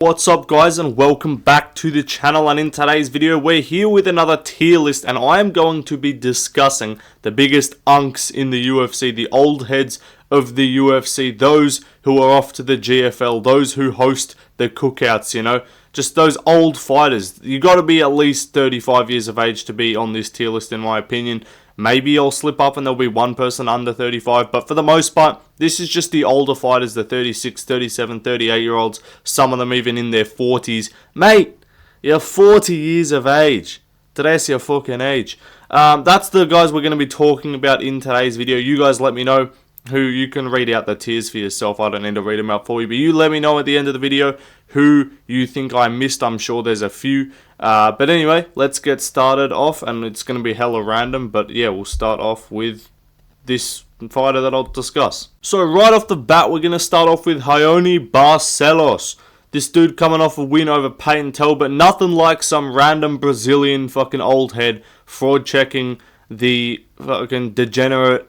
What's up guys, and welcome back to the channel. And in today's video we're here with another tier list, and I am going to be discussing the biggest unks in the UFC, the old heads of the UFC, those who are off to the GFL, those who host the cookouts, you know, just those old fighters. You got to be at least 35 years of age to be on this tier list, in my opinion. Maybe I'll slip up and there'll be one person under 35, but for the most part, this is just the older fighters, the 36, 37, 38-year-olds, some of them even in their 40s. Mate, you're 40 years of age. Today's your fucking age. That's the guys we're going to be talking about in today's video. You guys let me know who you can read out the tiers for yourself. I don't need to read them out for you, but you let me know at the end of the video who you think I missed. I'm sure there's a few. But anyway, let's get started off, and it's going to be hella random, but yeah, we'll start off with this fighter that I'll discuss. So right off the bat, we're going to start off with Raoni Barcelos. This dude coming off a win over Payton Talbot, nothing like some random Brazilian fucking old head fraud checking the fucking degenerate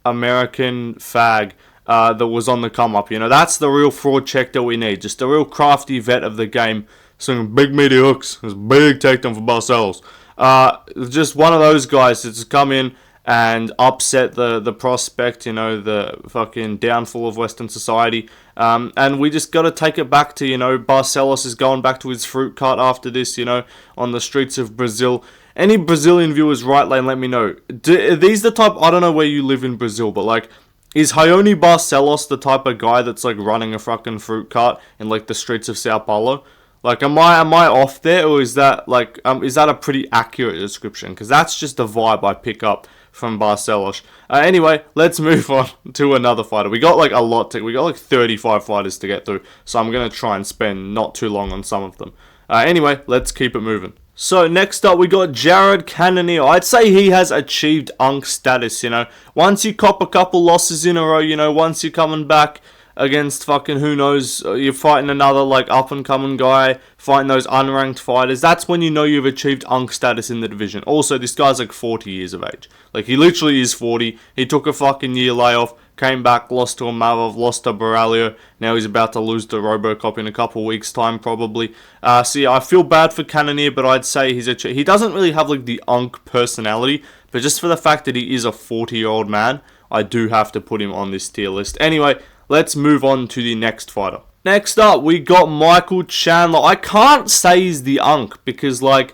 American fag that was on the come up. You know, that's the real fraud check that we need. Just a real crafty vet of the game. Some big meaty hooks. It's a big takedown for Barcelos. Just one of those guys that's come in and upset the prospect, you know, the fucking downfall of Western society. And we just got to take it back to, you know, Barcelos is going back to his fruit cart after this, you know, on the streets of Brazil. Any Brazilian viewers, right lane, let me know. Are these the type, I don't know where you live in Brazil, but like, is Raoni Barcelos the type of guy that's like running a fucking fruit cart in like the streets of Sao Paulo? Like, am I off there, or is that like is that a pretty accurate description? Because that's just the vibe I pick up from Barcelos. Anyway, let's move on to another fighter. We got like a lot we got like 35 fighters to get through, so I'm gonna try and spend not too long on some of them. Anyway, let's keep it moving. So next up we got Jared Cannonier. I'd say he has achieved unk status, you know. Once you cop a couple losses in a row, you know, once you're coming back against fucking who knows, you're fighting another like up and coming guy, fighting those unranked fighters, that's when you know you've achieved unk status in the division. Also, this guy's like 40 years of age. Like, he literally is 40. He took a fucking year layoff, came back, lost to Amavov, lost to Baralio. Now he's about to lose to Robocop in a couple weeks time probably. So yeah, I feel bad for Cannonier, but I'd say he doesn't really have like the unk personality, but just for the fact that he is a 40-year-old man, I do have to put him on this tier list. Anyway, let's move on to the next fighter. Next up, we got Michael Chandler. I can't say he's the unk because, like,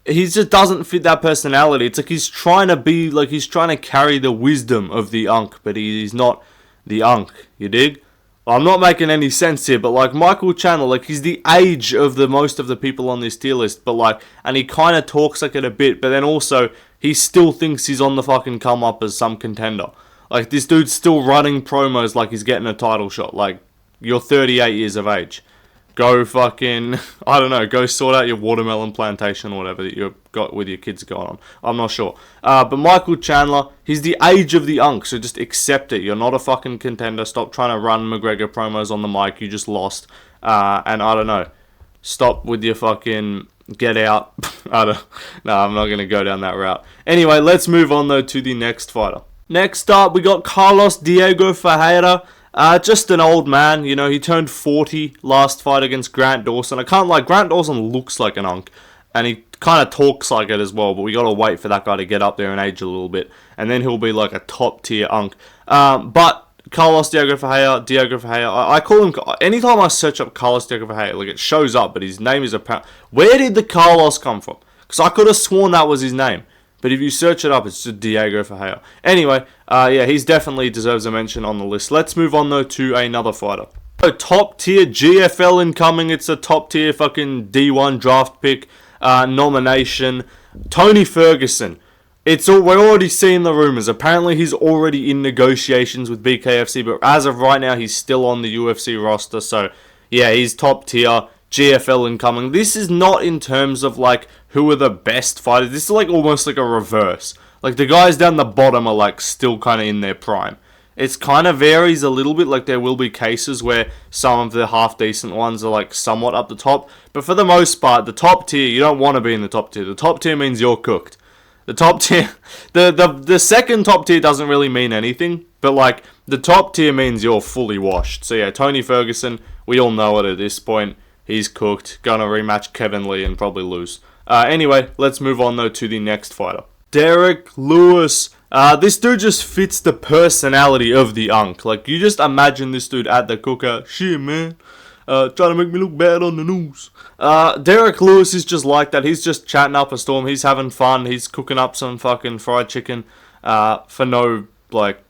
he just doesn't fit that personality. It's like he's trying to be, like, he's trying to carry the wisdom of the unk, but he's not the unk, you dig? I'm not making any sense here, but, like, Michael Chandler, like, he's the age of the most of the people on this tier list, but, like, and he kind of talks like it a bit, but then also, he still thinks he's on the fucking come up as some contender. Like, this dude's still running promos like he's getting a title shot. Like, you're 38 years of age. Go fucking, I don't know, go sort out your watermelon plantation or whatever that you've got with your kids going on. I'm not sure. But Michael Chandler, he's the age of the unk, so just accept it. You're not a fucking contender. Stop trying to run McGregor promos on the mic. You just lost. And I don't know. Stop with your fucking get out. No, I'm not going to go down that route. Anyway, let's move on, though, to the next fighter. Next up, we got Carlos Diego Ferreira. Just an old man, you know, he turned 40 last fight against Grant Dawson. I can't lie, Grant Dawson looks like an unk, and he kind of talks like it as well, but we got to wait for that guy to get up there and age a little bit, and then he'll be like a top tier unk. But Carlos Diego Ferreira, I call him, anytime I search up Carlos Diego Ferreira, like, it shows up, but his name is apparent. Where did the Carlos come from? Because I could have sworn that was his name. But if you search it up, it's just Diego Ferreira. Anyway, yeah, he's definitely deserves a mention on the list. Let's move on, though, to another fighter. So, top tier GFL incoming. It's a top tier fucking D1 draft pick nomination. Tony Ferguson. We're already seeing the rumors. Apparently, he's already in negotiations with BKFC, but as of right now, he's still on the UFC roster. So, yeah, he's top tier. GFL incoming. This is not in terms of like who are the best fighters. This is like almost like a reverse. Like, the guys down the bottom are like still kind of in their prime. It's kind of varies a little bit. Like, there will be cases where some of the half decent ones are like somewhat up the top, but for the most part, the top tier, you don't want to be in the top tier. The top tier means you're cooked. The top tier, the second top tier doesn't really mean anything, but like the top tier means you're fully washed. So yeah, Tony Ferguson, we all know it at this point. he's cooked. Gonna rematch Kevin Lee and probably lose. Anyway, let's move on though to the next fighter. Derek Lewis. This dude just fits the personality of the Unk. Like, you just imagine this dude at the cookout. Shit, man. Trying to make me look bad on the news. Derek Lewis is just like that. He's just chatting up a storm. He's having fun. He's cooking up some fucking fried chicken for no, like,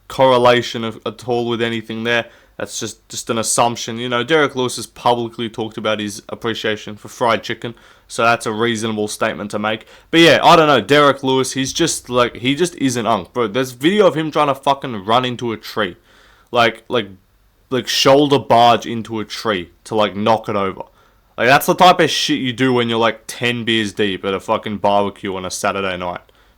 correlation at all with anything there. That's just an assumption. You know, Derek Lewis has publicly talked about his appreciation for fried chicken, so that's a reasonable statement to make. But yeah, I don't know, Derek Lewis, he just is an Unk, bro. There's video of him trying to fucking run into a tree, like shoulder barge into a tree to like knock it over. Like, that's the type of shit you do when you're like 10 beers deep at a fucking barbecue on a Saturday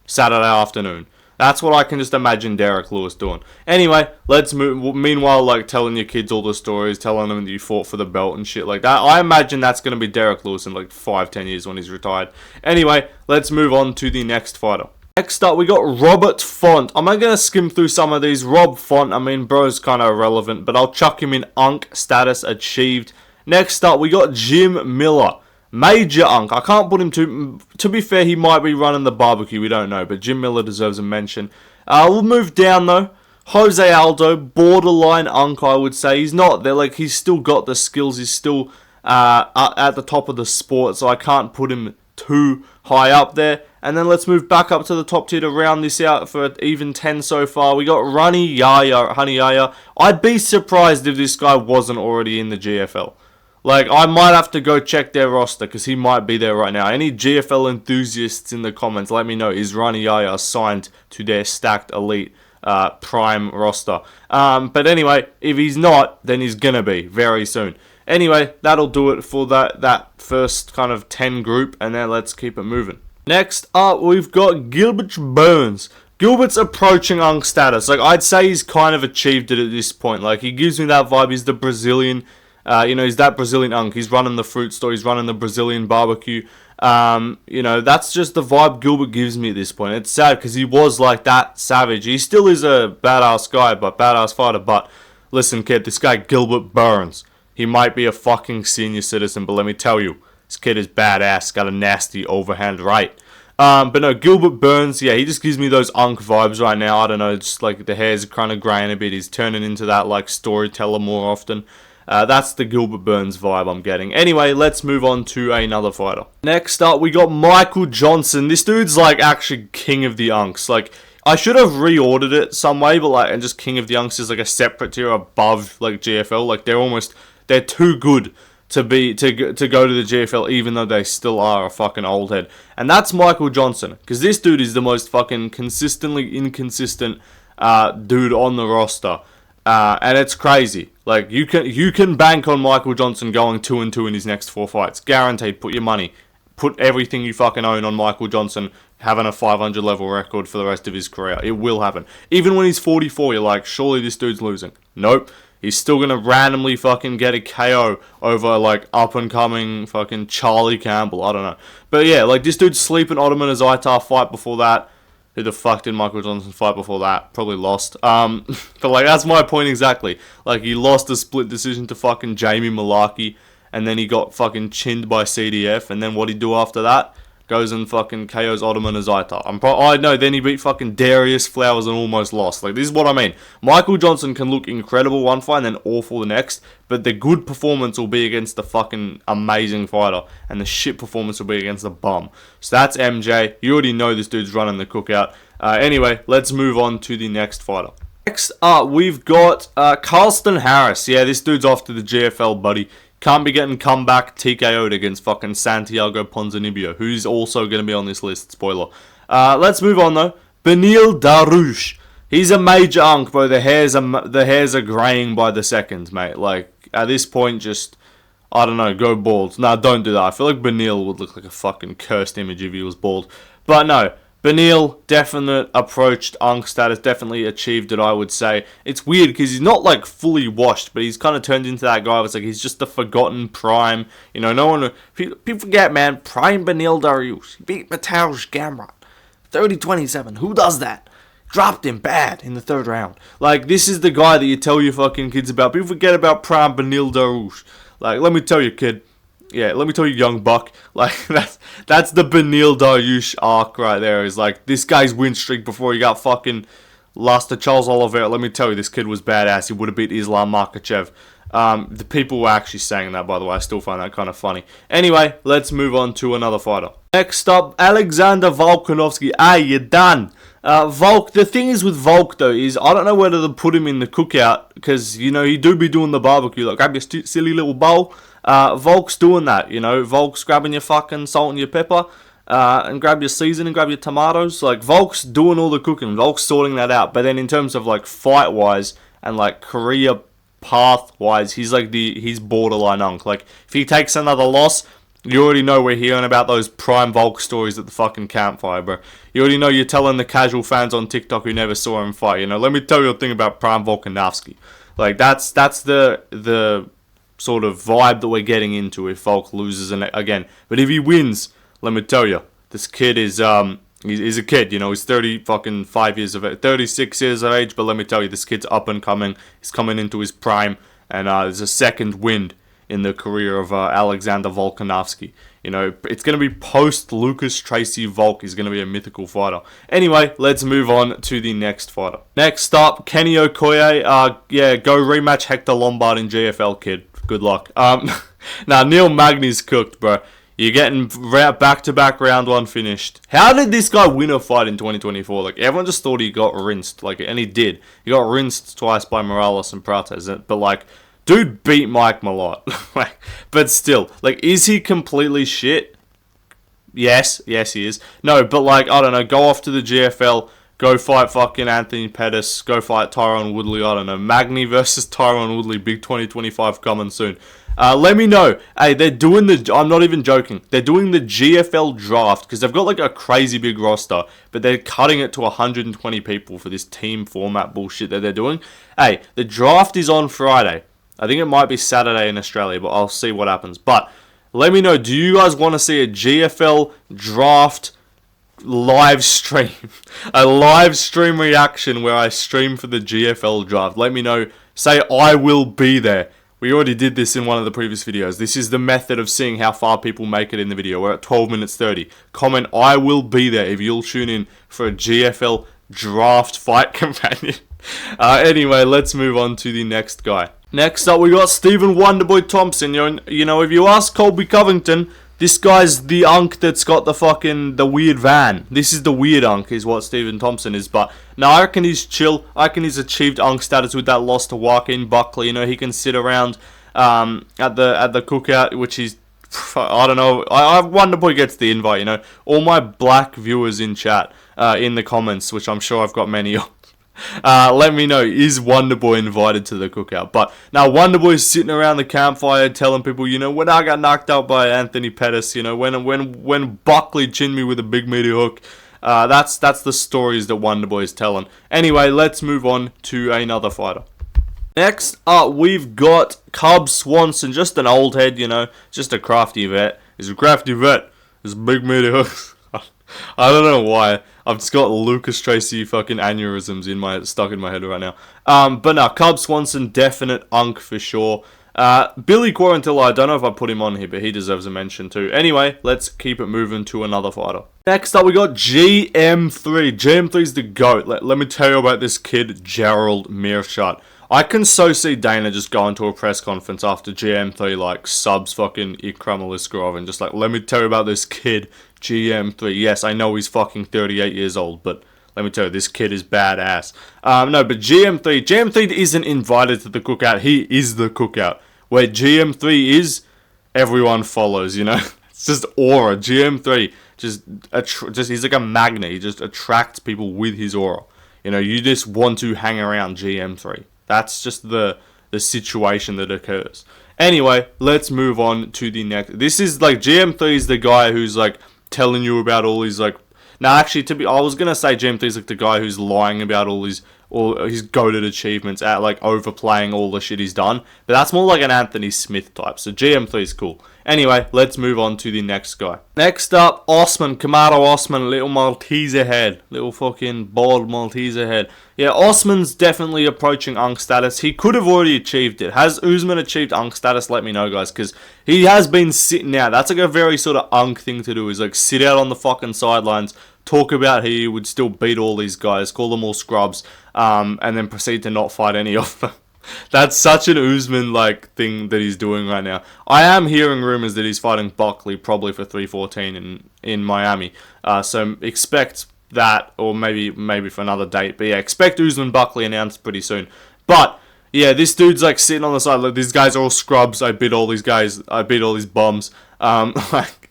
afternoon. That's what I can just imagine Derek Lewis doing. Anyway, let's move. Meanwhile, like, telling your kids all the stories, telling them that you fought for the belt and shit like that. I imagine that's going to be Derek Lewis in like 5-10 years when he's retired. Anyway, let's move on to the next fighter. Next up, we got Robert Font. I'm not going to skim through some of these. Rob Font, I mean, bro's kind of irrelevant, but I'll chuck him in Unk status achieved. Next up, we got Jim Miller. Major Unk. I can't put him to be fair, he might be running the barbecue, we don't know, but Jim Miller deserves a mention. We'll move down though. Jose Aldo, borderline Unk, I would say. He's not there, like, he's still got the skills, he's still at the top of the sport, so I can't put him too high up there. And then let's move back up to the top tier to round this out for even 10 so far. We got Honey Yaya. I'd be surprised if this guy wasn't already in the GFL. Like, I might have to go check their roster because he might be there right now. Any GFL enthusiasts in the comments, let me know. Is Rani Yaya signed to their stacked elite prime roster? But anyway, if he's not, then he's going to be very soon. Anyway, that'll do it for that first kind of 10 group. And then let's keep it moving. Next up, we've got Gilbert Burns. Gilbert's approaching Unk status. Like, I'd say he's kind of achieved it at this point. Like, he gives me that vibe. He's the Brazilian... he's that Brazilian Unk. He's running the fruit store. He's running the Brazilian barbecue. That's just the vibe Gilbert gives me at this point. It's sad because he was like that savage. He still is a badass guy, but badass fighter. But listen, kid, this guy Gilbert Burns, he might be a fucking senior citizen, but let me tell you, this kid is badass. Got a nasty overhand right. But no, Gilbert Burns, yeah, he just gives me those Unk vibes right now. I don't know, just like the hair's kind of graying a bit. He's turning into that like storyteller more often. That's the Gilbert Burns vibe I'm getting. Anyway, let's move on to another fighter. Next up, we got Michael Johnson. This dude's like actually king of the Unks. Like, I should have reordered it some way, but like, and just king of the Unks is like a separate tier above like GFL. Like, they're too good to go to the GFL, even though they still are a fucking old head. And that's Michael Johnson, because this dude is the most fucking consistently inconsistent dude on the roster. And it's crazy. Like, you can bank on Michael Johnson going 2-2 in his next 4 fights. Guaranteed. Put your money. Put everything you fucking own on Michael Johnson having a 500 level record for the rest of his career. It will happen. Even when he's 44, you're like, surely this dude's losing. Nope. He's still gonna randomly fucking get a KO over, like, up-and-coming fucking Charlie Campbell. I don't know. But yeah, like, this dude's sleeping Ottoman Azaitar fight before that. Who the fuck did Michael Johnson fight before that? Probably lost. But, like, that's my point exactly. Like, he lost a split decision to fucking Jamie Malarkey, and then he got fucking chinned by CDF, and then what'd he do after that? Goes and fucking KOs Ottoman Azaitar. I know, then he beat fucking Darius Flowers and almost lost. Like, this is what I mean. Michael Johnson can look incredible one fight and then awful the next, but the good performance will be against the fucking amazing fighter, and the shit performance will be against the bum. So that's MJ. You already know this dude's running the cookout. Anyway, let's move on to the next fighter. Next up, we've got Carlston Harris. Yeah, this dude's off to the GFL, buddy. Can't be getting comeback TKO'd against fucking Santiago Ponzinibbio, who's also going to be on this list, spoiler. Let's move on though. Beneil Dariush. He's a major Unk, bro. The hairs are graying by the second, mate. Like, at this point, just, I don't know, go bald. Nah, don't do that. I feel like Beneil would look like a fucking cursed image if he was bald. But no, Beneil, definite approached Unk status, definitely achieved it, I would say. It's weird because he's not like fully washed, but he's kind of turned into that guy. It's like he's just the forgotten prime. You know, no one, people forget, man. Prime Beneil Dariush. He beat Mateusz Gamrot. 30-27. Who does that? Dropped him bad in the 3rd round. Like, this is the guy that you tell your fucking kids about. People forget about Prime Beneil Dariush. Like, let me tell you, kid. Yeah, let me tell you, young buck. Like, that's the Beneil Dariush arc right there. Is like, this guy's win streak before he got fucking lost to Charles Oliveira. Let me tell you, this kid was badass. He would have beat Islam Makhachev. The people were actually saying that, by the way. I still find that kind of funny. Anyway, let's move on to another fighter. Next up, Alexander Volkanovski. Hey, you're done. Volk, the thing is with Volk, though, is I don't know whether to put him in the cookout, because, you know, he do be doing the barbecue. Like, grab your silly little bowl. Volk's doing that, you know. Volk's grabbing your fucking salt and your pepper, and grab your seasoning, grab your tomatoes. Like, Volk's doing all the cooking. Volk's sorting that out. But then in terms of, like, fight-wise and, like, career path-wise, he's borderline unk. Like, if he takes another loss, you already know we're hearing about those prime Volk stories at the fucking campfire, bro. You already know you're telling the casual fans on TikTok who never saw him fight, you know. Let me tell you a thing about prime Volkanovski. Like, that's the sort of vibe that we're getting into if Volk loses again. But if he wins, let me tell you, this kid is he's a kid, you know. He's 36 years of age, but let me tell you, this kid's up and coming. He's coming into his prime, and there's a second wind in the career of Alexander Volkanovski. You know, it's going to be post Lucas Tracy Volk. He's going to be a mythical fighter. Anyway, let's move on to the next fighter. Next up, Kenny Okoye. Yeah, go rematch Hector Lombard in GFL, kid. Good luck. Now, Neil Magny's cooked, bro. You're getting back-to-back round one finished. How did this guy win a fight in 2024? Like, everyone just thought he got rinsed. Like, and he did. He got rinsed twice by Morales and Prates. But, like, dude beat Mike Malott. Like, but still, like, is he completely shit? Yes, he is. No, but, like, I don't know, go off to the GFL, go fight fucking Anthony Pettis, go fight Tyron Woodley, I don't know, Magny versus Tyron Woodley, big 2025 coming soon. Let me know. Hey, they're doing I'm not even joking, they're doing the GFL draft, because they've got, like, a crazy big roster, but they're cutting it to 120 people for this team format bullshit that they're doing. Hey, the draft is on Friday. I think it might be Saturday in Australia, but I'll see what happens. But let me know, do you guys want to see a GFL draft live stream? A live stream reaction where I stream for the GFL draft? Let me know. Say, I will be there. We already did this in one of the previous videos. This is the method of seeing how far people make it in the video. We're at 12 minutes 30. Comment, I will be there, if you'll tune in for a GFL draft fight companion. Anyway, let's move on to the next guy. Next up, we got Stephen Wonderboy Thompson. You know, if you ask Colby Covington, this guy's the unk that's got the weird van. This is the weird unk, is what Stephen Thompson is. But no, I reckon he's chill. I reckon he's achieved unk status with that loss to Joaquin Buckley. You know, he can sit around at the cookout, which is, I don't know. Wonderboy gets the invite. You know, all my black viewers in chat, in the comments, which I'm sure I've got many of. Let me know, is Wonderboy invited to the cookout? But now Wonderboy's sitting around the campfire telling people, you know, when I got knocked out by Anthony Pettis, you know, when Buckley chinned me with a big meaty hook, that's the stories that Wonderboy's telling. Anyway, let's move on to another fighter. Next up, we've got Cub Swanson, just an old head, you know, just a crafty vet. He's a crafty vet. He's big meaty hooks. I don't know why. I've just got Lucas Tracy fucking aneurysms stuck in my head right now. But no, Cub Swanson, definite unk for sure. Billy Quarantilla, I don't know if I put him on here, but he deserves a mention too. Anyway, let's keep it moving to another fighter. Next up, we got GM3. GM3's the GOAT. Let me tell you about this kid, Gerald Meerschaert. I can so see Dana just going to a press conference after GM3, like, subs fucking Ikram Aliskerov and just like, let me tell you about this kid, GM3. Yes, I know he's fucking 38 years old, but let me tell you, this kid is badass. No, but GM3 isn't invited to the cookout. He is the cookout. Where GM3 is, everyone follows, you know? It's just aura. GM3, just he's like a magnet. He just attracts people with his aura. You know, you just want to hang around GM3. That's just the situation that occurs. Anyway, let's move on to the next. This is like, GM3 is the guy who's like telling you about all these like. Now, actually, I was gonna say GM3 is like the guy who's lying about all or his goated achievements at like overplaying all the shit he's done. But that's more like an Anthony Smith type. So GM3 is cool. Anyway, let's move on to the next guy. Next up, Osman, Kamaru Osman, little Malteser head. Little fucking bald Malteser head. Yeah, Osman's definitely approaching Unk status. He could have already achieved it. Has Usman achieved Unk status? Let me know, guys, because he has been sitting out. That's like a very sort of Unk thing to do, is like sit out on the fucking sidelines, talk about how he would still beat all these guys, call them all scrubs, and then proceed to not fight any of them. That's such an Usman like thing that he's doing right now. I am hearing rumors that he's fighting Buckley probably for 314 in Miami. So expect that, or maybe for another date. But yeah, expect Usman Buckley announced pretty soon. But yeah, this dude's like sitting on the side. Like, these guys are all scrubs. I beat all these guys. I beat all these bums. Like,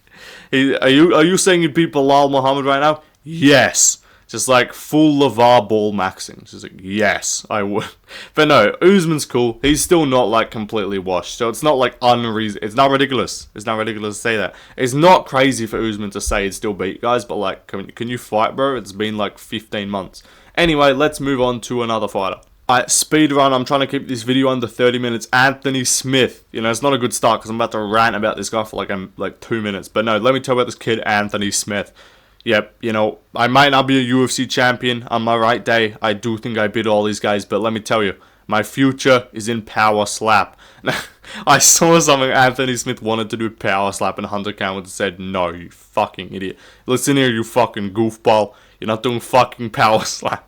are you saying you beat Bilal Muhammad right now? Yes. Just like full LeVar ball maxing. Just like, yes, I would. But no, Usman's cool. He's still not like completely washed. So it's not like it's not ridiculous. It's not ridiculous to say that. It's not crazy for Usman to say he'd still beat guys, but like, can you fight, bro? It's been like 15 months. Anyway, let's move on to another fighter. Alright, speed run. I'm trying to keep this video under 30 minutes. Anthony Smith. You know, it's not a good start because I'm about to rant about this guy for like 2 minutes. But no, let me tell you about this kid, Anthony Smith. Yep, you know, I might not be a UFC champion on my right day. I do think I beat all these guys, but let me tell you, my future is in power slap. I saw something Anthony Smith wanted to do power slap, and Hunter Cameron said, no, you fucking idiot. Listen here, you fucking goofball. You're not doing fucking power slap.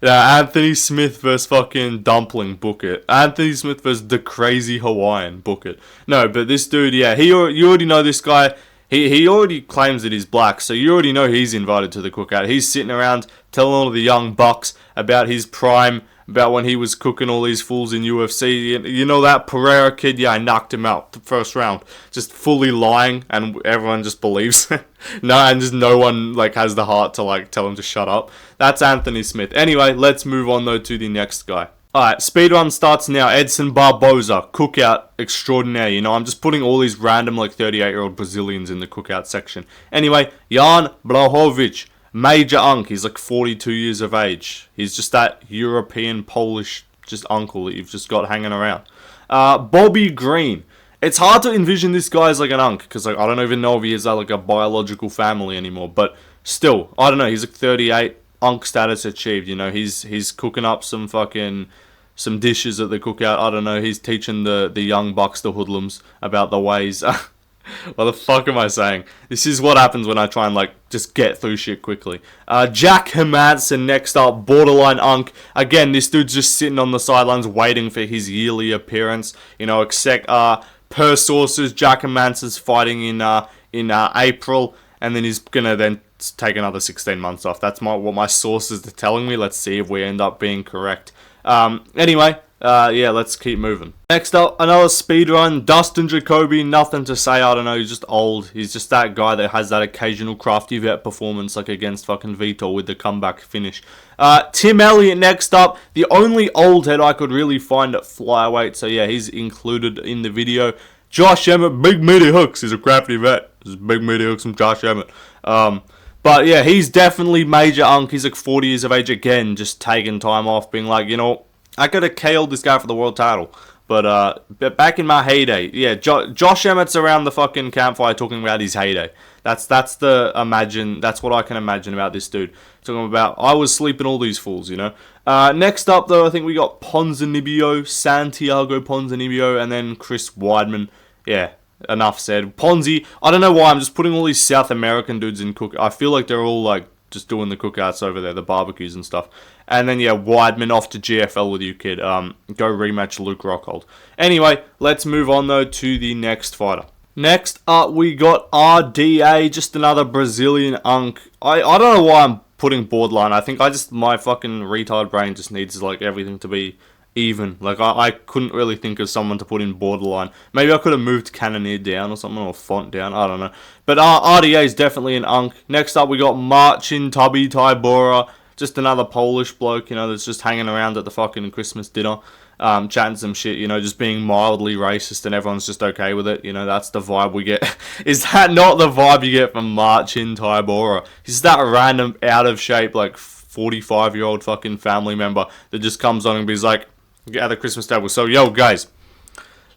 Yeah, Anthony Smith versus fucking Dumpling, book it. Anthony Smith versus the crazy Hawaiian, book it. No, but this dude, yeah, you already know this guy. He already claims that he's black, so you already know he's invited to the cookout. He's sitting around telling all of the young bucks about his prime, about when he was cooking all these fools in UFC. You know that Pereira kid? Yeah, I knocked him out the first round. Just fully lying, and everyone just believes. And just no one like has the heart to like tell him to shut up. That's Anthony Smith. Anyway, let's move on though to the next guy. Alright, speedrun starts now. Edson Barboza, cookout extraordinaire. You know, I'm just putting all these random, like, 38-year-old Brazilians in the cookout section. Anyway, Jan Blachowicz, major unk. He's like 42 years of age. He's just that European, Polish, just uncle that you've just got hanging around. Bobby Green. It's hard to envision this guy as like an unk, because like I don't even know if he has like a biological family anymore. But still, I don't know. He's like 38. Unk status achieved, you know, he's cooking up some dishes at the cookout. I don't know, he's teaching the young bucks, the hoodlums, about the ways. What the fuck am I saying? This is what happens when I try and like just get through shit quickly. Jack Hermanson next up, borderline unk. Again, this dude's just sitting on the sidelines waiting for his yearly appearance. You know, except per sources, Jack Hermanson's fighting in April, and then he's gonna then take another 16 months off. That's what my sources are telling me. Let's see if we end up being correct. Anyway, yeah, let's keep moving. Next up, another speedrun. Dustin Jacoby, nothing to say. I don't know, he's just old. He's just that guy that has that occasional crafty vet performance like against fucking Vitor with the comeback finish. Tim Elliott next up. The only old head I could really find at flyweight. So yeah, he's included in the video. Josh Emmett, big meaty hooks. He's a crafty vet. There's big meaty hooks from Josh Emmett. But yeah, he's definitely major unk. He's like 40 years of age again, just taking time off, being like, you know, I could have KO'd this guy for the world title. But back in my heyday, yeah, Josh Emmett's around the fucking campfire talking about his heyday. That's what I can imagine about this dude. Talking about, I was sleeping all these fools, you know. Next up, though, I think we got Ponzinibbio, Santiago Ponzinibbio, and then Chris Weidman. Yeah. Enough said. Ponzi, I don't know why I'm just putting all these South American dudes in cook. I feel like they're all like just doing the cookouts over there, the barbecues and stuff. And then yeah, Weidman off to GFL with you, kid. Go rematch Luke Rockhold. Anyway, let's move on though to the next fighter. Next up, we got RDA, just another Brazilian unk. I don't know why I'm putting borderline. I think my fucking retard brain just needs like everything to be even. Like, I couldn't really think of someone to put in borderline. Maybe I could have moved Cannoneer down or something, or Font down, I don't know. But RDA is definitely an unk. Next up, we got Marcin Tubby Tybora, just another Polish bloke, you know, that's just hanging around at the fucking Christmas dinner, chatting some shit, you know, just being mildly racist, and everyone's just okay with it, you know, that's the vibe we get. Is that not the vibe you get from Marcin Tybora? He's that random, out of shape, like, 45-year-old fucking family member that just comes on and be like, at the Christmas table, so yo guys,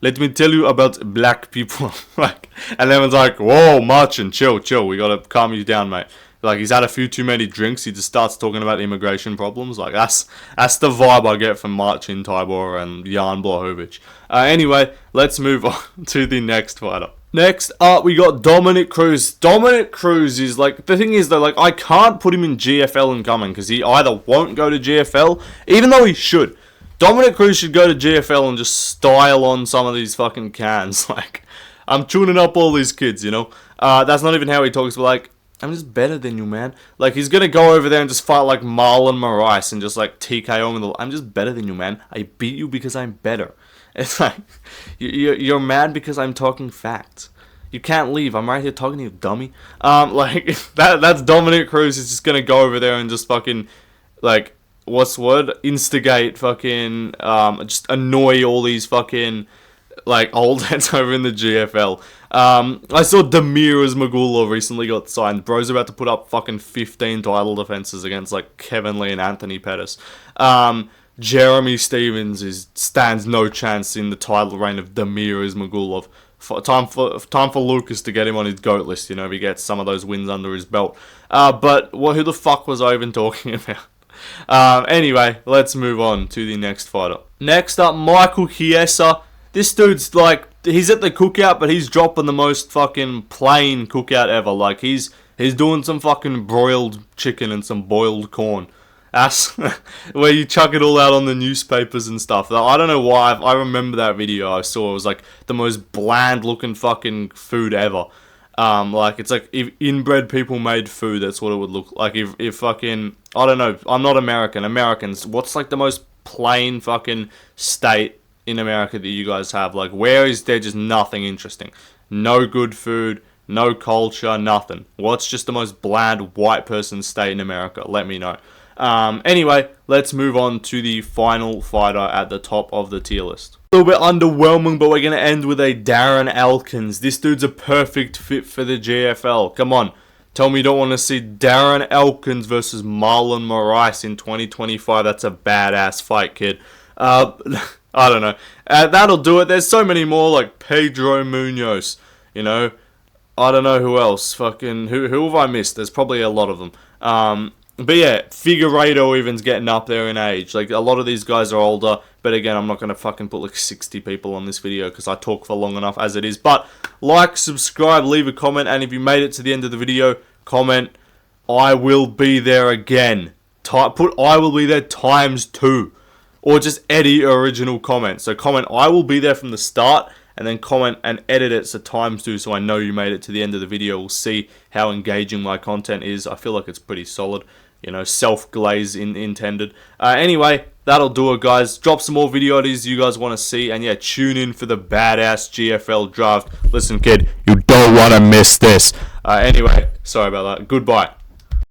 let me tell you about black people. Like, and everyone's like, whoa, Marchin, chill, we gotta calm you down, mate. Like, he's had a few too many drinks, he just starts talking about immigration problems. Like, that's the vibe I get from Marcin Tybor and Jan Blachowicz. Anyway, let's move on to the next fighter. Next up, we got Dominic Cruz. Dominic Cruz is, like, the thing is, though, like, I can't put him in GFL incoming, because he either won't go to GFL, even though he should. Dominic Cruz should go to GFL and just style on some of these fucking cans. Like, I'm tuning up all these kids, you know? That's not even how he talks, but, like, I'm just better than you, man. Like, he's gonna go over there and just fight, like, Marlon Moraes and just, like, TKO him. I'm just better than you, man. I beat you because I'm better. It's like, you're mad because I'm talking facts. You can't leave. I'm right here talking to you, dummy. Like, that's Dominic Cruz. He's just gonna go over there and just fucking, like, what's the word? Instigate, fucking, just annoy all these fucking, like, old heads over in the GFL. I saw Demiras Magulov recently got signed. Bro's about to put up fucking 15 title defenses against, like, Kevin Lee and Anthony Pettis. Jeremy Stevens stands no chance in the title reign of Demiras Magulov. Time for Lucas to get him on his GOAT list, you know, if he gets some of those wins under his belt. But who the fuck was I even talking about? Anyway, let's move on to the next fighter. Next up, Michael Chiesa. This dude's like, he's at the cookout, but he's dropping the most fucking plain cookout ever. Like, he's doing some fucking broiled chicken and some boiled corn. That's where you chuck it all out on the newspapers and stuff. I don't know why. I remember that video I saw. It was like the most bland looking fucking food ever. Like, it's like if inbred people made food, that's what it would look like. If fucking, I don't know, I'm not American. Americans, what's like the most plain fucking state in America that you guys have? Like, where is there just nothing interesting? No good food, no culture, nothing. What's just the most bland white person state in America? Let me know. Anyway, let's move on to the final fighter at the top of the tier list. A little bit underwhelming, but we're going to end with a Darren Elkins. This dude's a perfect fit for the GFL. Come on, tell me you don't want to see Darren Elkins versus Marlon Moraes in 2025. That's a badass fight, kid. I don't know. That'll do it. There's so many more, like Pedro Munoz, you know. I don't know who else. Fucking, who have I missed? There's probably a lot of them. But yeah, Figueiredo even's getting up there in age. Like, a lot of these guys are older. But again, I'm not going to fucking put like 60 people on this video because I talk for long enough as it is. But like, subscribe, leave a comment. And if you made it to the end of the video, comment, I will be there again. Put I will be there ×2. Or just edit original comment. So comment, I will be there from the start. And then comment and edit it so ×2 so I know you made it to the end of the video. We'll see how engaging my content is. I feel like it's pretty solid. You know, self-glaze intended. Anyway, that'll do it, guys. Drop some more video ideas you guys want to see. And yeah, tune in for the badass GFL draft. Listen, kid, you don't want to miss this. Anyway, sorry about that. Goodbye.